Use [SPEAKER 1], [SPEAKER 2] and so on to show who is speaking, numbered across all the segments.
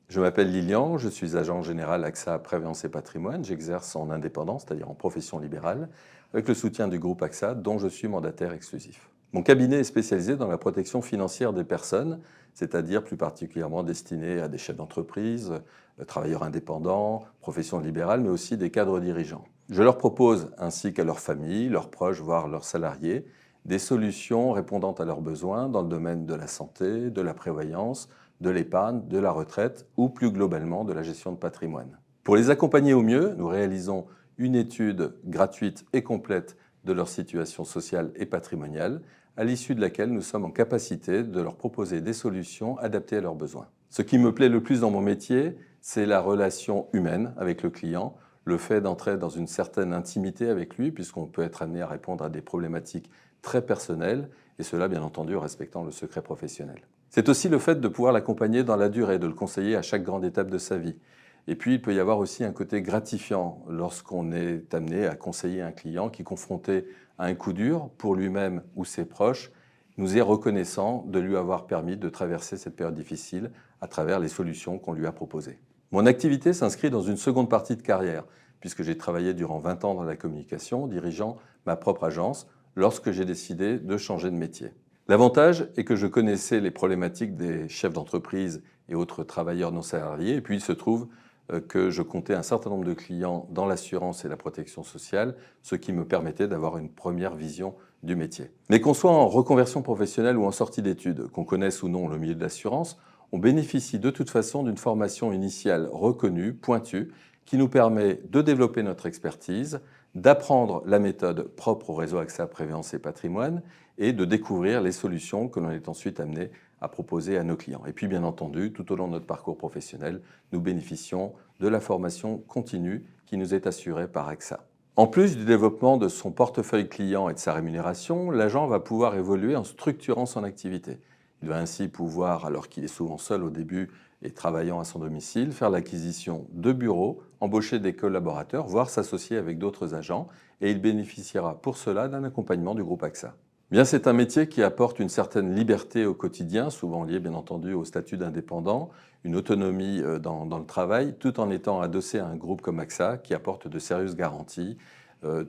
[SPEAKER 1] Je m'appelle Lilian, je suis agent général AXA Prévoyance et Patrimoine. J'exerce en indépendance, c'est-à-dire en profession libérale, avec le soutien du groupe AXA, dont je suis mandataire exclusif. Mon cabinet est spécialisé dans la protection financière des personnes, c'est-à-dire plus particulièrement destiné à des chefs d'entreprise, travailleurs indépendants, profession libérale, mais aussi des cadres dirigeants. Je leur propose, ainsi qu'à leurs familles, leurs proches, voire leurs salariés, des solutions répondant à leurs besoins dans le domaine de la santé, de la prévoyance, de l'épargne, de la retraite ou plus globalement de la gestion de patrimoine. Pour les accompagner au mieux, nous réalisons une étude gratuite et complète de leur situation sociale et patrimoniale, à l'issue de laquelle nous sommes en capacité de leur proposer des solutions adaptées à leurs besoins. Ce qui me plaît le plus dans mon métier, c'est la relation humaine avec le client, le fait d'entrer dans une certaine intimité avec lui, puisqu'on peut être amené à répondre à des problématiques très personnelles, et cela bien entendu en respectant le secret professionnel. C'est aussi le fait de pouvoir l'accompagner dans la durée, de le conseiller à chaque grande étape de sa vie. Et puis, il peut y avoir aussi un côté gratifiant lorsqu'on est amené à conseiller un client qui, confronté à un coup dur pour lui-même ou ses proches, nous est reconnaissant de lui avoir permis de traverser cette période difficile à travers les solutions qu'on lui a proposées. Mon activité s'inscrit dans une seconde partie de carrière, puisque j'ai travaillé durant 20 ans dans la communication, dirigeant ma propre agence, lorsque j'ai décidé de changer de métier. L'avantage est que je connaissais les problématiques des chefs d'entreprise et autres travailleurs non salariés, et puis il se trouve que je comptais un certain nombre de clients dans l'assurance et la protection sociale, ce qui me permettait d'avoir une première vision du métier. Mais qu'on soit en reconversion professionnelle ou en sortie d'études, qu'on connaisse ou non le milieu de l'assurance, on bénéficie de toute façon d'une formation initiale reconnue, pointue, qui nous permet de développer notre expertise, d'apprendre la méthode propre au réseau AXA Prévoyance et Patrimoine et de découvrir les solutions que l'on est ensuite amené à proposer à nos clients. Et puis bien entendu, tout au long de notre parcours professionnel, nous bénéficions de la formation continue qui nous est assurée par AXA. En plus du développement de son portefeuille client et de sa rémunération, l'agent va pouvoir évoluer en structurant son activité. Il va ainsi pouvoir, alors qu'il est souvent seul au début et travaillant à son domicile, faire l'acquisition de bureaux, embaucher des collaborateurs, voire s'associer avec d'autres agents, et il bénéficiera pour cela d'un accompagnement du groupe AXA. Bien, c'est un métier qui apporte une certaine liberté au quotidien, souvent liée bien entendu au statut d'indépendant, une autonomie dans le travail, tout en étant adossé à un groupe comme AXA qui apporte de sérieuses garanties,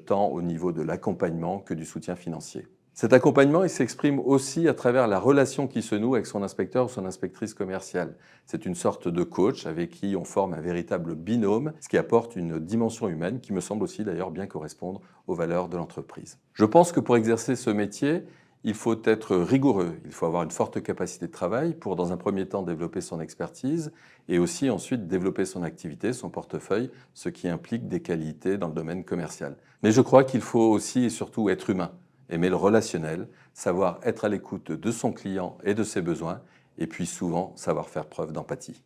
[SPEAKER 1] tant au niveau de l'accompagnement que du soutien financier. Cet accompagnement, il s'exprime aussi à travers la relation qui se noue avec son inspecteur ou son inspectrice commerciale. C'est une sorte de coach avec qui on forme un véritable binôme, ce qui apporte une dimension humaine qui me semble aussi d'ailleurs bien correspondre aux valeurs de l'entreprise. Je pense que pour exercer ce métier, il faut être rigoureux, il faut avoir une forte capacité de travail pour dans un premier temps développer son expertise et aussi ensuite développer son activité, son portefeuille, ce qui implique des qualités dans le domaine commercial. Mais je crois qu'il faut aussi et surtout être humain. Aimer le relationnel, savoir être à l'écoute de son client et de ses besoins, et puis souvent savoir faire preuve d'empathie.